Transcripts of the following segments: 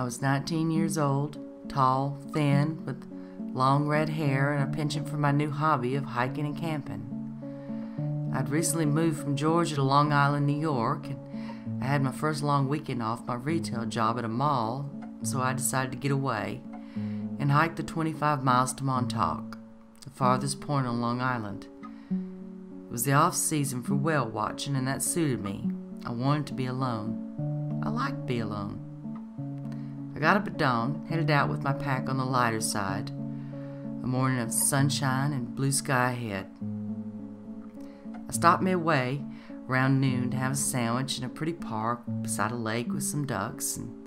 I was 19 years old, tall, thin, with long red hair and a penchant for my new hobby of hiking and camping. I'd recently moved from Georgia to Long Island, New York, and I had my first long weekend off my retail job at a mall, so I decided to get away and hike the 25 miles to Montauk, the farthest point on Long Island. It was the off-season for whale watching, and that suited me. I wanted to be alone. I liked to be alone. I got up at dawn, headed out with my pack on the lighter side. A morning of sunshine and blue sky ahead. I stopped midway around noon to have a sandwich in a pretty park beside a lake with some ducks. And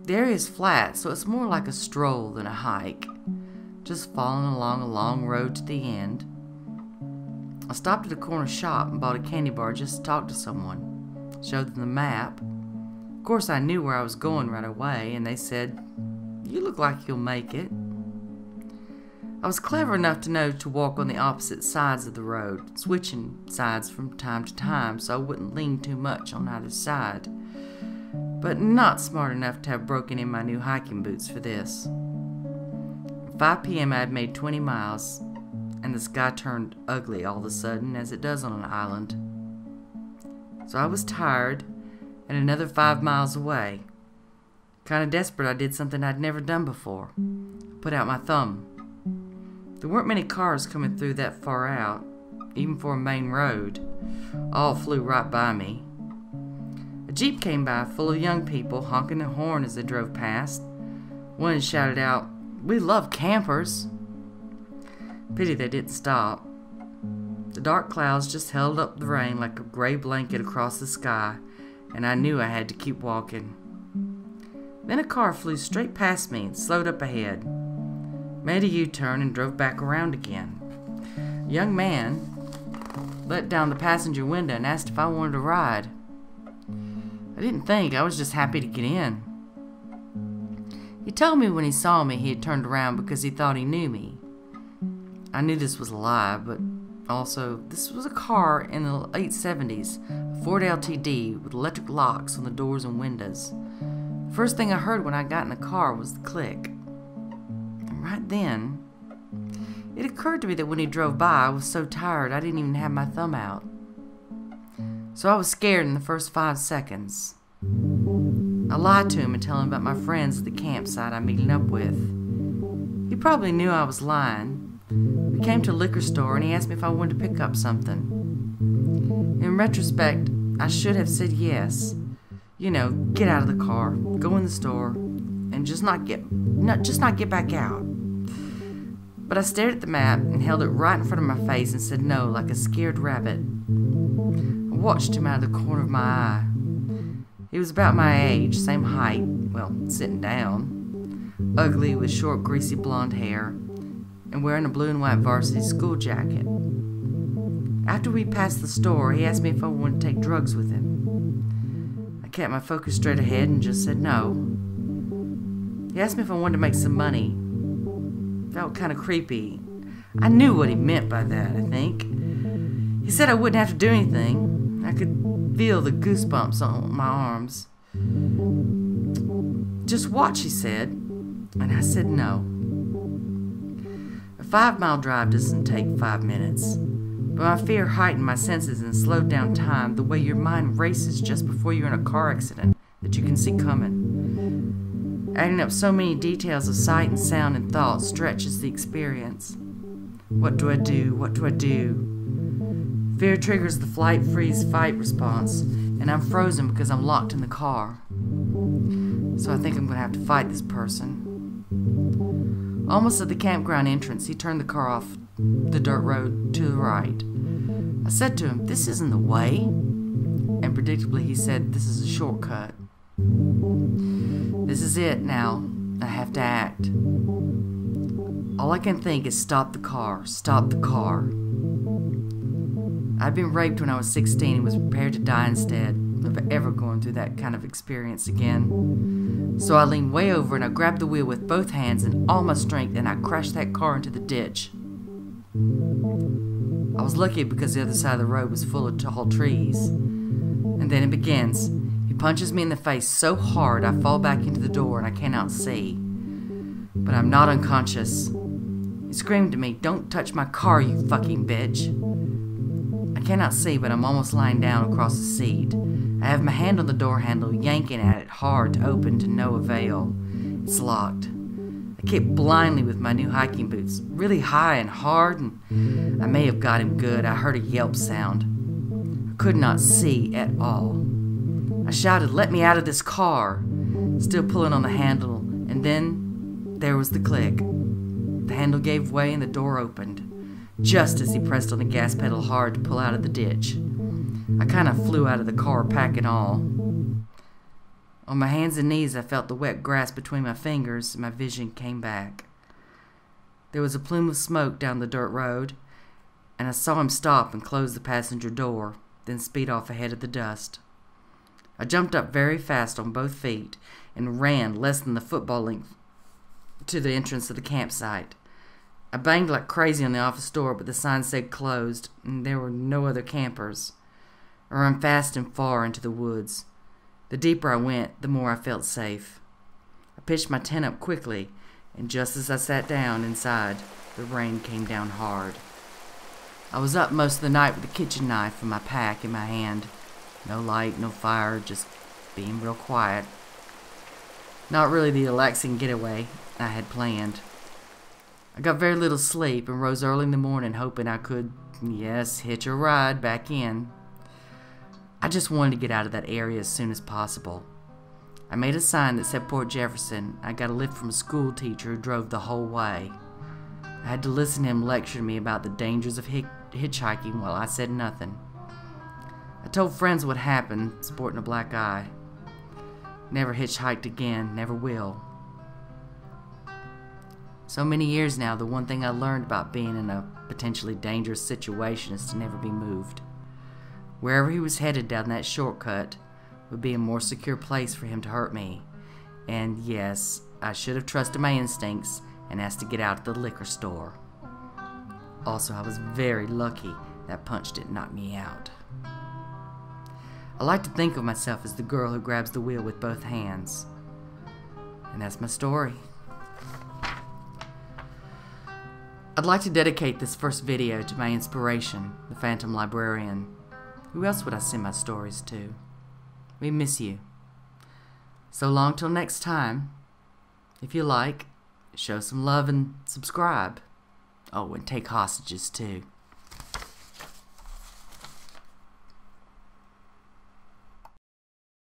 the area is flat, so it's more like a stroll than a hike, just following along a long road to the end. I stopped at a corner shop and bought a candy bar just to talk to someone. Showed them the map. Of course, I knew where I was going right away, and they said, "You look like you'll make it." I was clever enough to know to walk on the opposite sides of the road, switching sides from time to time so I wouldn't lean too much on either side, but not smart enough to have broken in my new hiking boots for this. At 5 p.m. I had made 20 miles, and the sky turned ugly all of a sudden, as it does on an island. So I was tired, and another 5 miles away. Kind of desperate, I did something I'd never done before. Put out my thumb. There weren't many cars coming through that far out, even for a main road. All flew right by me. A Jeep came by full of young people honking their horn as they drove past. One shouted out, "We love campers." Pity they didn't stop. The dark clouds just held up the rain like a gray blanket across the sky, and I knew I had to keep walking. Then a car flew straight past me and slowed up ahead, made a U-turn and drove back around again. A young man let down the passenger window and asked if I wanted a ride. I didn't think, I was just happy to get in. He told me when he saw me he had turned around because he thought he knew me. I knew this was a lie, but also, this was a car in the late 70s, a Ford LTD with electric locks on the doors and windows. The first thing I heard when I got in the car was the click. And right then, it occurred to me that when he drove by, I was so tired I didn't even have my thumb out. So I was scared in the first 5 seconds. I lied to him and told him about my friends at the campsite I'm meeting up with. He probably knew I was lying. We came to a liquor store and he asked me if I wanted to pick up something. In retrospect, I should have said yes. You know, get out of the car, go in the store, and just not get back out. But I stared at the map and held it right in front of my face and said no like a scared rabbit. I watched him out of the corner of my eye. He was about my age, same height, well, sitting down, ugly with short, greasy blonde hair, and wearing a blue and white varsity school jacket. After we passed the store, he asked me if I wanted to take drugs with him. I kept my focus straight ahead and just said no. He asked me if I wanted to make some money. Felt kind of creepy. I knew what he meant by that, I think. He said I wouldn't have to do anything. I could feel the goosebumps on my arms. "Just watch," he said, and I said no. A 5-mile drive doesn't take 5 minutes, but my fear heightened my senses and slowed down time the way your mind races just before you're in a car accident that you can see coming. Adding up so many details of sight and sound and thought stretches the experience. What do I do? What do I do? Fear triggers the flight, freeze, fight response, and I'm frozen because I'm locked in the car. So I think I'm going to have to fight this person. Almost at the campground entrance, he turned the car off the dirt road to the right. I said to him, "This isn't the way." And predictably he said, "This is a shortcut." This is it now. I have to act. All I can think is stop the car, stop the car. I'd been raped when I was 16 and was prepared to die instead of ever going through that kind of experience again. So I leaned way over and I grabbed the wheel with both hands and all my strength, and I crashed that car into the ditch. I was lucky because the other side of the road was full of tall trees. And then it begins. He punches me in the face so hard I fall back into the door and I cannot see. But I'm not unconscious. He screamed at me, "Don't touch my car, you fucking bitch." I cannot see, but I'm almost lying down across the seat. I have my hand on the door handle, yanking at it hard to open, to no avail. It's locked. I kicked blindly with my new hiking boots, really high and hard, and I may have got him good. I heard a yelp sound. I could not see at all. I shouted, "Let me out of this car," still pulling on the handle, and then there was the click. The handle gave way and the door opened, just as he pressed on the gas pedal hard to pull out of the ditch. I kind of flew out of the car, pack and all. On my hands and knees, I felt the wet grass between my fingers, and my vision came back. There was a plume of smoke down the dirt road, and I saw him stop and close the passenger door, then speed off ahead of the dust. I jumped up very fast on both feet and ran less than the football length to the entrance of the campsite. I banged like crazy on the office door, but the sign said closed, and there were no other campers. I ran fast and far into the woods. The deeper I went, the more I felt safe. I pitched my tent up quickly, and just as I sat down inside, the rain came down hard. I was up most of the night with a kitchen knife and my pack in my hand. No light, no fire, just being real quiet. Not really the relaxing getaway I had planned. I got very little sleep and rose early in the morning hoping I could, yes, hitch a ride back in. I just wanted to get out of that area as soon as possible. I made a sign that said Port Jefferson. I got a lift from a school teacher who drove the whole way. I had to listen to him lecture me about the dangers of hitchhiking while I said nothing. I told friends what happened, sporting a black eye. Never hitchhiked again, never will. So many years now, the one thing I learned about being in a potentially dangerous situation is to never be moved. Wherever he was headed down that shortcut would be a more secure place for him to hurt me. And yes, I should have trusted my instincts and asked to get out of the liquor store. Also, I was very lucky that punch didn't knock me out. I like to think of myself as the girl who grabs the wheel with both hands. And that's my story. I'd like to dedicate this first video to my inspiration, the Phantom Librarian. Who else would I send my stories to? We miss you. So long till next time. If you like, show some love and subscribe. Oh, and take hostages too.